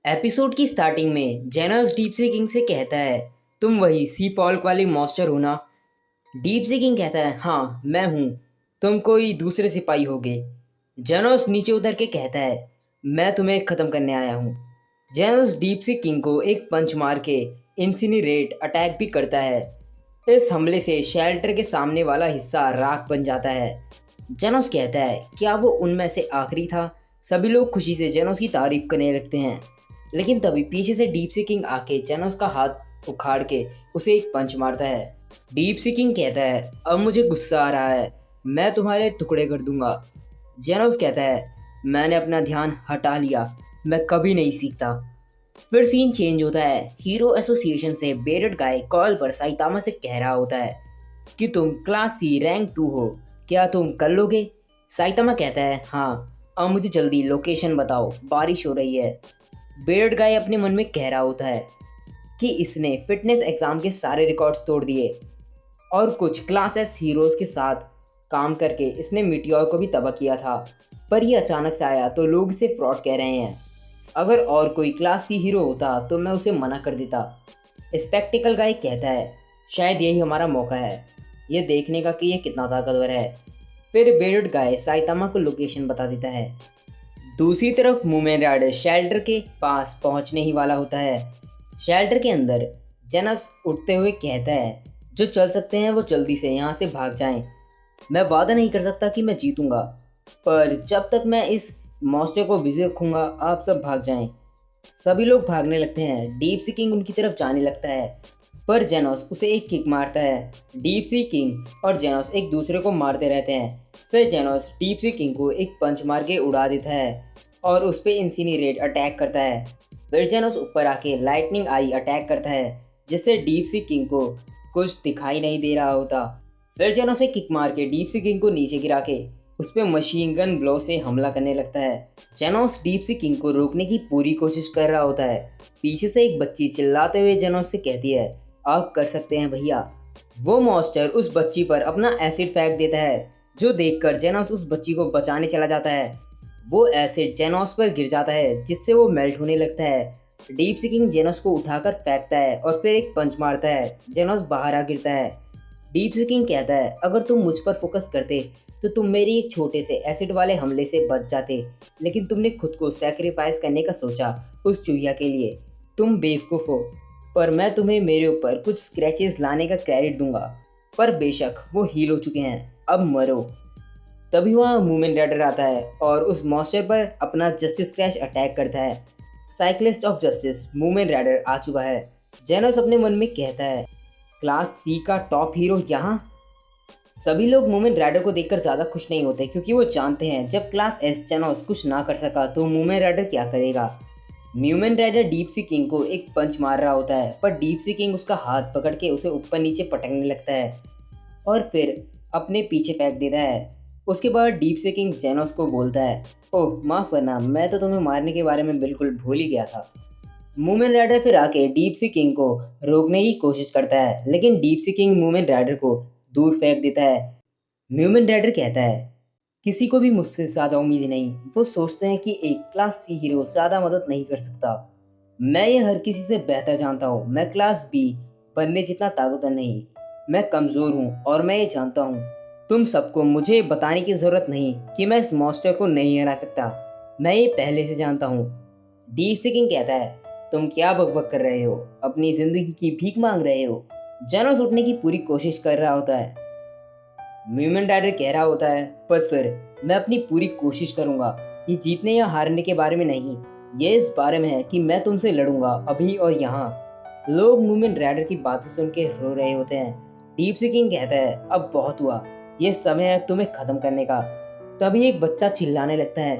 Episode की starting में जेनोस deep sea king से कहता है, तुम वही सी फॉल्क वाली मॉन्स्टर हो ना। डीप सी किंग कहता है, हाँ मैं हूँ। तुम कोई दूसरे सिपाही होगे। जेनोस नीचे उतर के कहता है, मैं तुम्हें ख़त्म करने आया हूँ। जेनोस डीप सी किंग को एक पंच मार के इंसिनरेट अटैक भी करता है। इस हमले से शेल्टर के सामने वाला हिस्सा राख बन जाता है। जेनोस कहता है, क्या वो उनमें से आखिरी था। सभी लोग खुशी से जेनोस की तारीफ करने लगते हैं। लेकिन तभी पीछे से डीप सी किंग आके जेनोस का हाथ उखाड़ के उसे एक पंच मारता है। डीप सी किंग कहता है, अब मुझे गुस्सा आ रहा है, मैं तुम्हारे टुकड़े कर दूंगा। जेनोस कहता है, मैंने अपना ध्यान हटा लिया, मैं कभी नहीं सीखता। फिर सीन चेंज होता है। हीरो एसोसिएशन से बेरड गाय कॉल पर साइतामा से कह रहा होता है कि तुम क्लास सी रैंक 2 हो, क्या तुम कर लोगे। साइतामा कहता है, हाँ अब मुझे जल्दी लोकेशन बताओ, बारिश हो रही है। बेरड गाय अपने मन में कह रहा होता है कि इसने फिटनेस एग्जाम के सारे रिकॉर्ड्स तोड़ दिए और कुछ क्लास एस हीरोज़ के साथ काम करके इसने मीटियोर को भी तबाह किया था, पर ये अचानक से आया तो लोग इसे फ्रॉड कह रहे हैं। अगर और कोई क्लास सी हीरो होता तो मैं उसे मना कर देता। स्पेक्टिकल गाय कहता है, शायद यही हमारा मौका है, ये देखने का कि ये कितना ताकतवर है। फिर बेरड गाय साइतामा को लोकेशन बता देता है। दूसरी तरफ मूमेन राइडर शेल्टर के पास पहुंचने ही वाला होता है। शेल्टर के अंदर जेनस उठते हुए कहता है, जो चल सकते हैं वो जल्दी से यहाँ से भाग जाएं। मैं वादा नहीं कर सकता कि मैं जीतूंगा, पर जब तक मैं इस मॉन्स्टर को बिजी रखूंगा आप सब भाग जाएं। सभी लोग भागने लगते हैं। डीप सी किंग उनकी तरफ जाने लगता है, पर जेनोस उसे एक किक मारता है। डीप सी किंग और जेनोस एक दूसरे को मारते रहते हैं। फिर जेनोस डीप सी किंग को एक पंच मार के उड़ा देता है और उस पर इंसिनरेट अटैक करता है। फिर जेनोस ऊपर आके लाइटनिंग आई अटैक करता है, जिससे डीप सी किंग को कुछ दिखाई नहीं दे रहा होता। फिर जेनोस एक किक मार के डीप सी किंग को नीचे गिरा के उस पर मशीन गन ब्लो से हमला करने लगता है। जेनोस डीप सी किंग को रोकने की पूरी कोशिश कर रहा होता है। पीछे से एक बच्ची चिल्लाते हुए जेनोस से कहती है, आप कर सकते हैं भैया। वो मॉन्स्टर उस बच्ची पर अपना एसिड फेंक देता है, जो देखकर जेनोस उस बच्ची को बचाने चला जाता है। वो एसिड जेनोस पर गिर जाता है, जिससे वो मेल्ट होने लगता है। डीप सी किंग जेनोस को उठाकर फेंकता है और फिर एक पंच मारता है। जेनोस बाहर आ गिरता है। डीप सी किंग कहता है, अगर तुम मुझ पर फोकस करते तो तुम मेरी एक छोटे से एसिड वाले हमले से बच जाते, लेकिन तुमने खुद को सैक्रिफाइस करने का सोचा उस चूहिया के लिए। तुम बेवकूफ़ हो, पर मैं तुम्हें मेरे ऊपर कुछ स्क्रैचेस लाने का क्रेडिट दूंगा, पर बेशक वो हील हो चुके हैं, अब मरो। तभी वहाँ मूमेन राइडर आता है और उस मॉन्स्टर पर अपना जस्टिस क्रैश अटैक करता है। साइक्लिस्ट ऑफ जस्टिस मूमेन राइडर आ चुका है। जेनोस अपने मन में कहता है, क्लास सी का टॉप हीरो यहाँ। सभी लोग मूमेन राइडर को देखकर ज़्यादा खुश नहीं होते, क्योंकि वो जानते हैं जब क्लास एस जेनोस कुछ ना कर सका तो मूमेन राइडर क्या करेगा। म्यूमेन राइडर डीप सी किंग को एक पंच मार रहा होता है, पर डीप सी किंग उसका हाथ पकड़ के उसे ऊपर नीचे पटकने लगता है और फिर अपने पीछे फेंक देता है। उसके बाद डीप सी किंग जेनोस को बोलता है, ओह माफ़ करना, मैं तो तुम्हें मारने के बारे में बिल्कुल भूल ही गया था। मूमेन राइडर फिर आके डीप सी किंग को रोकने की कोशिश करता है, लेकिन डीप सी किंग मूमेन राइडर को दूर फेंक देता है। म्यूमेन राइडर कहता है, किसी को भी मुझसे ज़्यादा उम्मीद नहीं। वो सोचते हैं कि एक क्लास सी हीरो ज़्यादा मदद नहीं कर सकता। मैं ये हर किसी से बेहतर जानता हूँ। मैं क्लास बी बनने जितना ताकतवर नहीं, मैं कमज़ोर हूँ और मैं ये जानता हूँ। तुम सबको मुझे बताने की ज़रूरत नहीं कि मैं इस मॉन्स्टर को नहीं हरा सकता, मैं ये पहले से जानता हूँ। डीप सी किंग कहता है, तुम क्या बकबक कर रहे हो, अपनी ज़िंदगी की भीख मांग रहे हो। जेनोस उठने की पूरी कोशिश कर रहा होता है। म्यूमेन राइडर कह रहा होता है, पर फिर मैं अपनी पूरी कोशिश करूंगा। ये जीतने या हारने के बारे में नहीं, ये इस बारे में है कि मैं तुमसे लड़ूंगा अभी और यहाँ। लोग म्यूमेन राइडर की बातें सुन के रो रहे होते हैं। डीप सी किंग कहता है, अब बहुत हुआ, ये समय है तुम्हें खत्म करने का। तभी एक बच्चा चिल्लाने लगता है,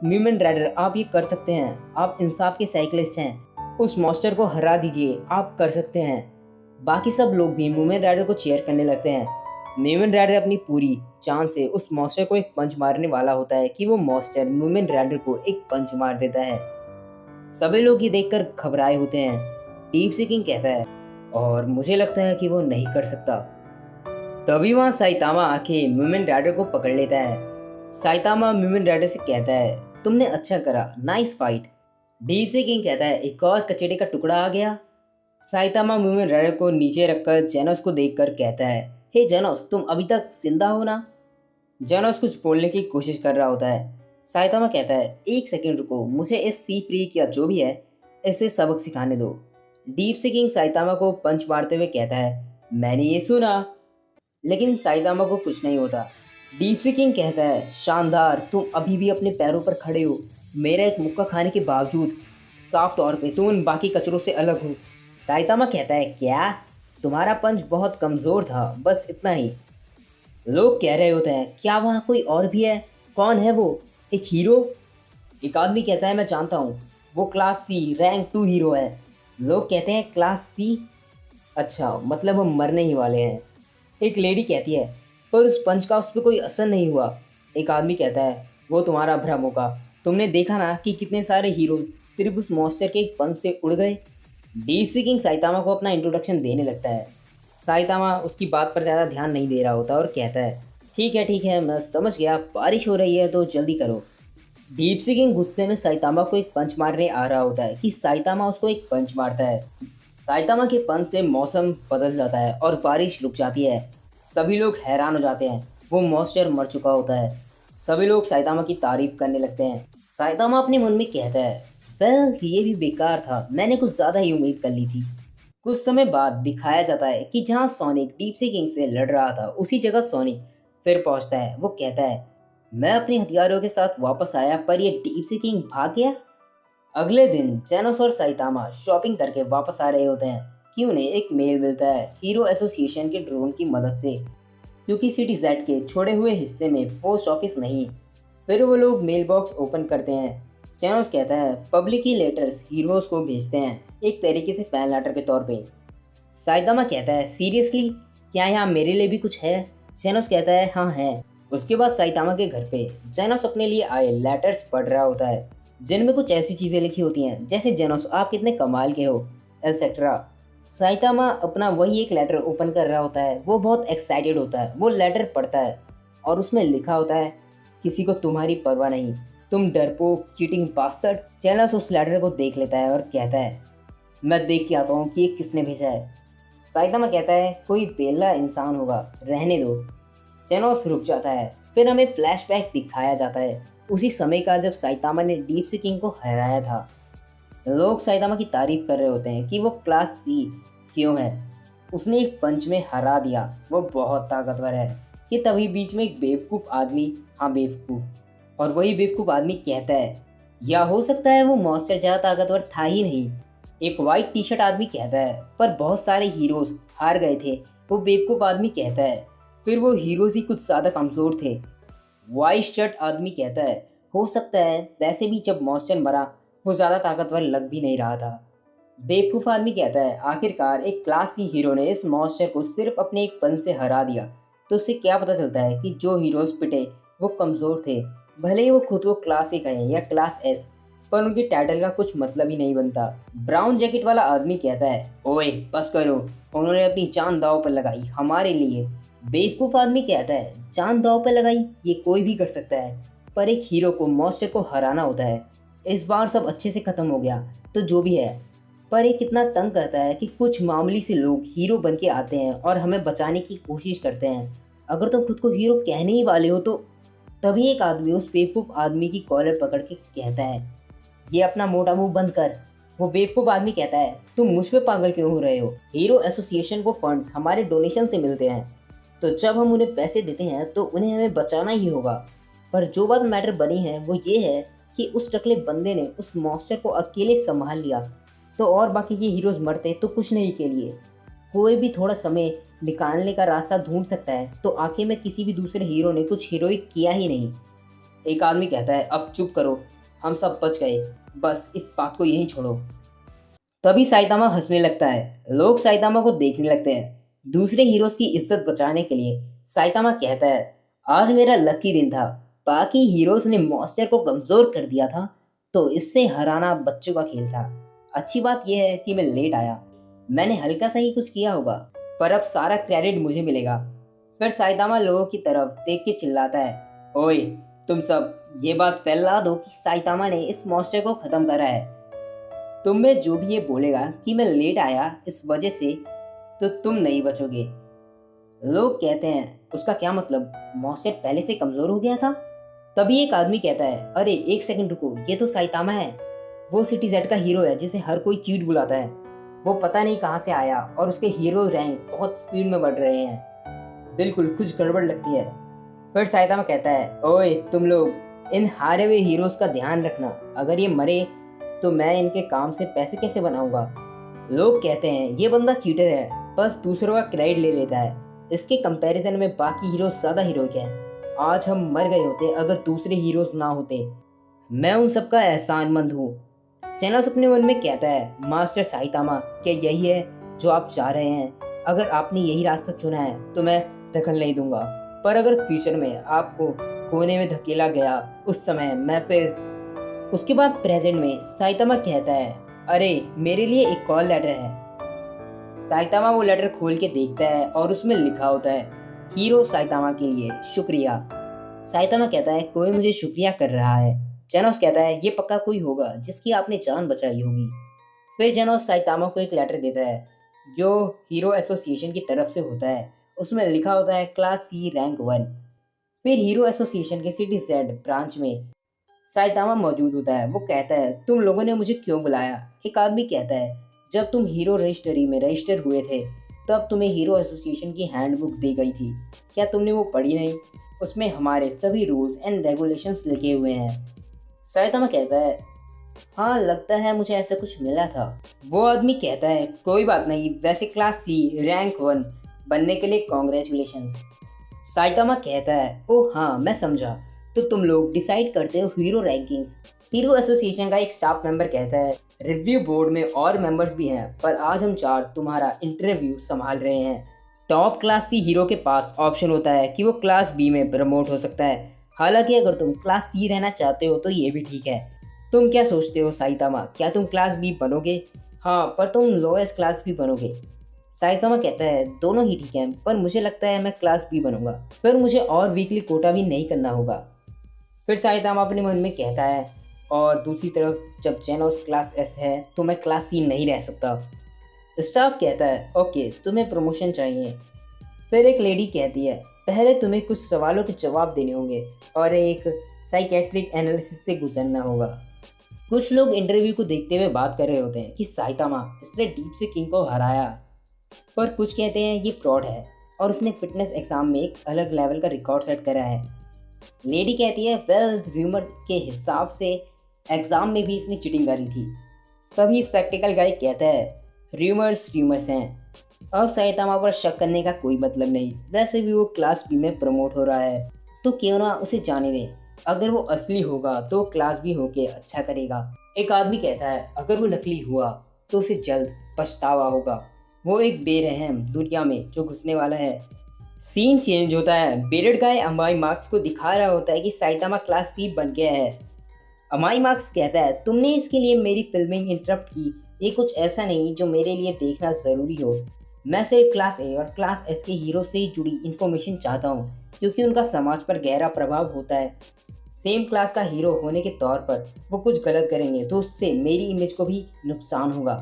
म्यूमेन राइडर आप ये कर सकते हैं, आप इंसाफ के साइकिलिस्ट हैं, उस मॉन्स्टर को हरा दीजिए, आप कर सकते हैं। बाकी सब लोग भी म्यूमेन राइडर को चीयर करने लगते हैं। म्यूमेन राइडर अपनी पूरी जान से उस मॉन्स्टर को एक पंच मारने वाला होता है कि वो मॉन्स्टर म्यूमेन राइडर को एक पंच मार देता है। सभी लोग ये देखकर घबराए होते हैं। डीप सी किंग कहता है, और मुझे लगता है कि वो नहीं कर सकता। तभी वहाँ साइतामा आके म्यूमेन राइडर को पकड़ लेता है। साइतामा म्यूमेन राइडर से कहता है, तुमने अच्छा करा, नाइस फाइट। डीप से किंग कहता है एक और कचड़े का टुकड़ा आ गया। साइतामा मुंह में रडर को नीचे रखकर जेनोस को देखकर कहता है, हे जेनोस, तुम अभी तक जिंदा हो ना? जेनोस कुछ बोलने की कोशिश कर रहा होता है। साइतामा कहता है, एक सेकंड रुको, मुझे इस सी फ्री या जो भी है इसे सबक सिखाने दो। डीप से किंग साइतामा को पंच मारते हुए कहता है, मैंने ये सुना। लेकिन साइतामा को कुछ नहीं होता। डीप सी किंग कहता है, शानदार, तुम अभी भी अपने पैरों पर खड़े हो। मेरा एक मुक्का खाने के बावजूद साफ तौर पे तुम उन बाकी कचरों से अलग हो। साइतामा कहता है, क्या? तुम्हारा पंच बहुत कमज़ोर था, बस इतना ही। लोग कह रहे होते हैं, क्या वहाँ कोई और भी है? कौन है वो? एक हीरो? एक आदमी कहता है, मैं जानता हूँ, वो क्लास सी रैंक 2 हीरो है। लोग कहते हैं, क्लास सी? अच्छा, मतलब हम मरने ही वाले हैं। एक लेडी कहती है, पर उस पंच का उस पर कोई असर नहीं हुआ। एक आदमी कहता है, वो तुम्हारा भ्रम होगा। तुमने देखा ना कि कितने सारे हीरो सिर्फ उस मॉन्स्टर के एक पंच से उड़ गए। डीप सी किंग साइतामा को अपना इंट्रोडक्शन देने लगता है। साइतामा उसकी बात पर ज़्यादा ध्यान नहीं दे रहा होता और कहता है, ठीक है, मैं समझ गया, बारिश हो रही है तो जल्दी करो। डीप सी किंग गुस्से में साइतामा को एक पंच मारने आ रहा होता है कि साइतामा उसको एक पंच मारता है। साइतामा के पंच से मौसम बदल जाता है और बारिश रुक जाती है। सभी लोग हैरान हो जाते हैं, वो मॉन्स्टर मर चुका होता है। सभी लोग साइतामा की तारीफ करने लगते हैं। साइतामा अपने मन में कहता है, वेल, ये भी बेकार था, मैंने कुछ ज़्यादा ही उम्मीद कर ली थी। कुछ समय बाद दिखाया जाता है कि जहाँ सोनिक डीप सी किंग से लड़ रहा था उसी जगह सोनिक फिर पहुंचता है। वो कहता है, मैं अपने हथियारों के साथ वापस आया, पर ये डीप सी किंग भाग गया। अगले दिन जेनोस और साइतामा शॉपिंग करके वापस आ रहे होते हैं कि उन्हें एक मेल मिलता है हीरो एसोसिएशन के ड्रोन की मदद से, क्योंकि सिटी जेड के छोड़े हुए हिस्से में पोस्ट ऑफिस नहीं। फिर वो लोग मेल बॉक्स ओपन करते हैं। जेनोस कहता है, पब्लिक ही लेटर्स हीरोज को भेजते हैं, एक तरीके से फैन लेटर के तौर पे। साइतामा कहता है, सीरियसली, क्या यहाँ मेरे लिए भी कुछ है? जेनोस कहता है, हाँ है। उसके बाद साइतामा के घर पे जेनोस अपने लिए आए लेटर्स पढ़ रहा होता है, जिनमें कुछ ऐसी चीज़ें लिखी होती हैं जैसे, जेनोस आप कितने कमाल के हो, एटसेट्रा। साइतामा अपना वही एक लेटर ओपन कर रहा होता है। वो बहुत एक्साइटेड होता है। वो लेटर पढ़ता है और उसमें लिखा होता है, किसी को तुम्हारी परवाह नहीं, तुम डरपोक चीटिंग बास्टर्ड। जेनोस उस लेटर को देख लेता है और कहता है, मैं देख के आता हूँ कि ये किसने भेजा है। साइतामा कहता है, कोई बेला इंसान होगा, रहने दो। जेनोस रुक जाता है। फिर हमें फ्लैशबैक दिखाया जाता है उसी समय का जब साइतामा ने डीप सी किंग को हराया था। लोग साइतामा की तारीफ कर रहे होते हैं कि वो क्लास सी क्यों है, उसने एक पंच में हरा दिया, वो बहुत ताकतवर है। कि तभी बीच में एक बेवकूफ़ आदमी, हाँ बेवकूफ़, और वही बेवकूफ़ आदमी कहता है, या हो सकता है वो मॉन्स्टर ज़्यादा ताकतवर था ही नहीं। एक वाइट टी शर्ट आदमी कहता है, पर बहुत सारे हीरोज हार गए थे। वो बेवकूफ़ आदमी कहता है, फिर वो हीरोज ही कुछ ज़्यादा कमज़ोर थे। वाइट शर्ट आदमी कहता है, हो सकता है, वैसे भी जब मॉन्स्टर मरा वो ज़्यादा ताकतवर लग भी नहीं रहा था। बेवकूफ़ आदमी कहता है, आखिरकार एक क्लास सी हीरो ने इस मॉन्स्टर को सिर्फ अपने एक पन से हरा दिया, तो उससे क्या पता चलता है कि जो हीरोज पिटे वो कमज़ोर थे, भले ही वो खुद को क्लास ए कहें या क्लास एस, पर उनकी टाइटल का कुछ मतलब ही नहीं बनता। ब्राउन जैकेट वाला आदमी कहता है, ओए बस करो, उन्होंने अपनी जान दांव पर लगाई हमारे लिए। बेवकूफ़ आदमी कहता है, जान दांव पर लगाई, ये कोई भी कर सकता है, पर एक हीरो को मॉन्स्टर को हराना होता है। इस बार सब अच्छे से ख़त्म हो गया तो जो भी है, पर ये कितना तंग करता है कि कुछ मामूली से लोग हीरो बन के आते हैं और हमें बचाने की कोशिश करते हैं। अगर तुम खुद को हीरो कहने ही वाले हो तो। तभी एक आदमी उस बेवकूफ़ आदमी की कॉलर पकड़ के कहता है, ये अपना मोटा मुंह बंद कर। वो बेवकूफ़ आदमी कहता है, तुम मुझ पे पागल क्यों हो रहे हो? हीरो एसोसिएशन को फंड्स हमारे डोनेशन से मिलते हैं, तो जब हम उन्हें पैसे देते हैं तो उन्हें हमें बचाना ही होगा। पर जो बात मैटर बनी है वो ये है कि उस टकले बंदे ने उस मॉन्स्टर को अकेले संभाल लिया, तो और बाकी के हीरोज मरते तो कुछ नहीं के लिए। कोई भी थोड़ा समय निकालने का रास्ता ढूंढ सकता है, तो आखिर में किसी भी दूसरे हीरो ने कुछ हीरोइक किया ही नहीं। एक आदमी कहता है, अब चुप करो, हम सब बच गए, बस इस बात को यहीं छोड़ो। तभी साइतामा हंसने लगता है। लोग साइतामा को देखने लगते हैं। दूसरे हीरोज की इज्जत बचाने के लिए साइतामा कहता है, आज मेरा लकी दिन था, बाकी हीरोज ने मॉन्स्टर को कमजोर कर दिया था, तो इससे हराना बच्चों का खेल था। अच्छी बात यह है कि मैं लेट आया, मैंने हल्का सा ही कुछ किया होगा, पर अब सारा क्रेडिट मुझे मिलेगा। फिर साइतामा लोगों की तरफ देख के चिल्लाता है, ओए तुम सब ये बात फैला दो कि साइतामा ने इस मॉन्स्टर को खत्म करा है। तुम में जो भी ये बोलेगा कि मैं लेट आया इस वजह से, तो तुम नहीं बचोगे। लोग कहते हैं उसका क्या मतलब, मॉन्स्टर पहले से कमजोर हो गया था। तभी एक आदमी कहता है, अरे एक सेकंड रुको, ये तो साइतामा है, वो सिटी जेड का हीरो है जिसे हर कोई चीट बुलाता है। वो पता नहीं कहाँ से आया और उसके हीरो रैंक बहुत स्पीड में बढ़ रहे हैं। बिल्कुल कुछ गड़बड़ लगती है। फिर साइतामा कहता है, ओए तुम लोग इन हारे हुए हीरोज का ध्यान रखना, अगर ये मरे तो मैं इनके काम से पैसे कैसे बनाऊंगा। लोग कहते हैं ये बंदा चीटर है, बस दूसरों का क्रेडिट ले लेता है, इसके कंपैरिजन में बाकी हीरो ज्यादा हीरोइक हैं। आज हम मर गए होते अगर दूसरे हीरोज ना होते। मैं उन सबका एहसानमंद हूँ। जेनोस अपने मन में कहता है, मास्टर साइतामा क्या यही है जो आप चाह रहे हैं? अगर आपने यही रास्ता चुना है तो मैं दखल नहीं दूंगा, पर अगर फ्यूचर में आपको कोने में धकेला गया उस समय मैं फिर। उसके बाद प्रेजेंट में साइतामा कहता है, अरे मेरे लिए एक कॉल लेटर है। साइतामा वो लेटर खोल के देखता है और उसमें लिखा होता है, हीरो साइतामा के लिए शुक्रिया। साइतामा कहता है, कोई मुझे शुक्रिया कर रहा है। जेनोस कहता है, ये पक्का कोई होगा जिसकी आपने जान बचाई होगी। फिर जेनोस साइतामा को एक लेटर देता है जो हीरो एसोसिएशन की तरफ से होता है। उसमें लिखा होता है क्लास सी रैंक 1। फिर हीरो एसोसिएशन के सिटी जेड ब्रांच में साइतामा मौजूद होता है। वो कहता है, तुम लोगों ने मुझे क्यों बुलाया? एक आदमी कहता है, जब तुम हीरो रजिस्ट्री में रजिस्टर हुए थे तब तुम्हें हीरो एसोसिएशन की हैंडबुक दी गई थी, क्या तुमने वो पढ़ी नहीं? उसमें हमारे सभी रूल्स एंड रेगुलेशंस लिखे हुए हैं। साइतामा कहता है, हाँ लगता है मुझे ऐसा कुछ मिला था। वो आदमी कहता है, कोई बात नहीं, वैसे क्लास सी रैंक 1 बनने के लिए कॉन्ग्रेचुलेशंस। साइतामा कहता है, ओह हाँ मैं समझा, तो तुम लोग डिसाइड करते हो हीरो रैंकिंग्स। हीरो एसोसिएशन का एक स्टाफ मेंबर कहता है, रिव्यू बोर्ड में और मेंबर्स भी हैं, पर आज हम 4 तुम्हारा इंटरव्यू संभाल रहे हैं। टॉप क्लास सी हीरो के पास ऑप्शन होता है कि वो क्लास बी में प्रमोट हो सकता है। हालांकि अगर तुम क्लास सी रहना चाहते हो तो ये भी ठीक है। तुम क्या सोचते हो साइतामा, क्या तुम क्लास बी बनोगे? हाँ, पर तुम लोएस्ट क्लास बी बनोगे। साइतामा कहता है, दोनों ही ठीक हैं, पर मुझे लगता है मैं क्लास बी बनूंगा, फिर मुझे और वीकली कोटा भी नहीं करना होगा। फिर साइतामा अपने मन में कहता है, और दूसरी तरफ जब जेनोस क्लास एस है तो मैं क्लास सी नहीं रह सकता। स्टाफ कहता है, ओके तुम्हें प्रमोशन चाहिए। फिर एक लेडी कहती है, पहले तुम्हें कुछ सवालों के जवाब देने होंगे और एक साइकेट्रिक एनालिसिस से गुजरना होगा। कुछ लोग इंटरव्यू को देखते हुए बात कर रहे होते हैं कि साइतामा इसने डीप से किंग को हराया, पर कुछ कहते हैं ये फ्रॉड है और उसने फिटनेस एग्जाम में एक अलग लेवल का रिकॉर्ड सेट करा है। लेडी कहती है, वेल र्यूमर के हिसाब से एग्जाम में भी इसने चीटिंग करी थी। तभी स्पेक्टिकल गाय कहता है, र्यूमर्स हैं, अब साइतामा पर शक करने का कोई मतलब नहीं, वैसे भी वो क्लास बी में प्रमोट हो रहा है तो क्यों ना उसे जाने दें। अगर वो असली होगा तो क्लास बी होके अच्छा करेगा। एक आदमी कहता है, अगर वो नकली हुआ तो उसे जल्द पछतावा होगा, वो एक बेरहम दुनिया में जो घुसने वाला है। सीन चेंज होता है। बेरेड गाय अमाई मार्क्स को दिखा रहा होता है कि साइतामा क्लास बी बन गया है। अमाई मार्क्स कहता है, तुमने इसके लिए मेरी फिल्मिंग इंटरप्ट की, ये कुछ ऐसा नहीं जो मेरे लिए देखना ज़रूरी हो। मैं सिर्फ क्लास ए और क्लास एस के हीरो से ही जुड़ी इन्फॉर्मेशन चाहता हूँ, क्योंकि उनका समाज पर गहरा प्रभाव होता है। सेम क्लास का हीरो होने के तौर पर वो कुछ गलत करेंगे तो उससे मेरी इमेज को भी नुकसान होगा,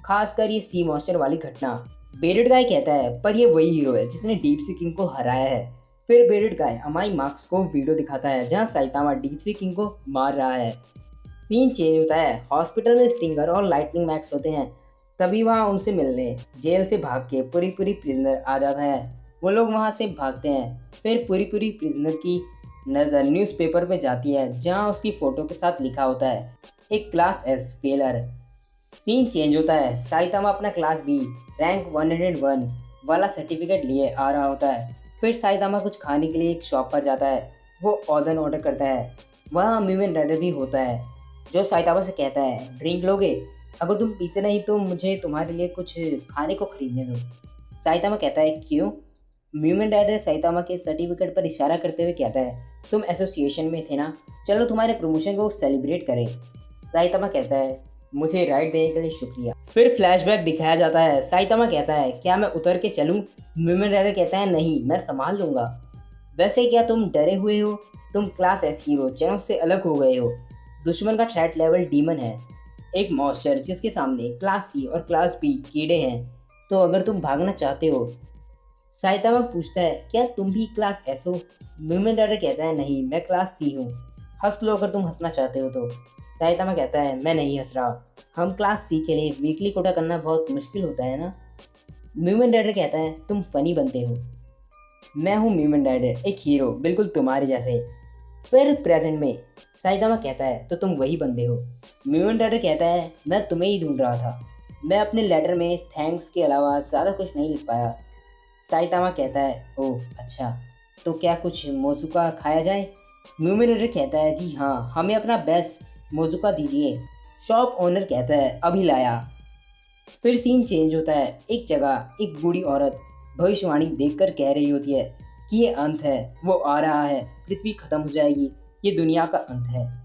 खासकर ये सी मॉन्स्टर वाली घटना। बेरेड गाय कहता है, पर ये वही हीरो है जिसने डीप सी किंग को हराया है। फिर बेरेड गाय अमाई मार्क्स को वीडियो दिखाता है जहाँ साइतामा डीप सी किंग को मार रहा है। सीन चेंज होता है। हॉस्पिटल में स्टिंगर और लाइटनिंग मैक्स होते हैं। तभी वहाँ उनसे मिलने जेल से भाग के पूरी प्रिजनर आ जाता है। वो लोग वहाँ से भागते हैं। फिर पूरी प्रिजनर की नज़र न्यूज़पेपर पे जाती है जहाँ उसकी फ़ोटो के साथ लिखा होता है, एक class S failure. Scene change होता है। साइतामा अपना क्लास बी रैंक 101 वाला सर्टिफिकेट लिए आ रहा होता है। फिर साइतामा कुछ खाने के लिए एक शॉप पर जाता है। वो ऑर्डर ऑर्डर करता है। वहाँ म्यूमेन राइडर भी होता है जो साइतामा से कहता है, ड्रिंक लोगे? अगर तुम पीते नहीं तो मुझे तुम्हारे लिए कुछ खाने को खरीदने दो। साइतामा कहता है, क्यों? म्यूमेन राइडर साइतामा के सर्टिफिकेट पर इशारा करते हुए कहता है, तुम एसोसिएशन में थे ना, चलो तुम्हारे प्रमोशन को सेलिब्रेट करें। साइतामा कहता है, मुझे राइड देने के लिए शुक्रिया। फिर फ्लैशबैक दिखाया जाता है। साइतामा कहता है, क्या मैं उतर के चलूं? म्यूमेन राइडर कहता है, नहीं मैं संभाल लूंगा। वैसे क्या तुम डरे हुए हो? तुम क्लास एस हीरो जेनोस से अलग हो गए हो। दुश्मन का थ्रेट लेवल डीमन है। एक मॉन्स्टर जिसके सामने क्लास सी और क्लास बी कीड़े हैं। तो अगर तुम भागना चाहते हो। साइतामा पूछता है, क्या तुम भी क्लास एस हो? म्यूमेंट डैडर कहता है, नहीं, मैं क्लास सी हूँ। हंस लो अगर तुम हंसना चाहते हो तो। साइतामा कहता है, मैं नहीं हंस रहा। हम क्लास सी के लिए वीकली कोटा करना बहुत मुश्किल होता है ना। म्यूमेंट डैडर कहता है, तुम फनी बनते हो। मैं हूँ म्यूमेंट डैडर, एक हीरो, बिल्कुल तुम्हारे जैसे। फिर प्रेजेंट में साइतामा कहता है, तो तुम वही बंदे हो। म्यूमेंट डैडर कहता है, मैं तुम्हें ही ढूंढ रहा था। मैं अपने लेटर में थैंक्स के अलावा ज़्यादा कुछ नहीं लिख पाया। साइतामा कहता है, ओह अच्छा, तो क्या कुछ मोजुका खाया जाए? म्यूमिनेटर कहता है, जी हाँ, हमें अपना बेस्ट मोजुका दीजिए। शॉप ओनर कहता है, अभी लाया। फिर सीन चेंज होता है। एक जगह एक बूढ़ी औरत भविष्यवाणी देखकर कह रही होती है कि ये अंत है, वो आ रहा है, पृथ्वी खत्म हो जाएगी, ये दुनिया का अंत है।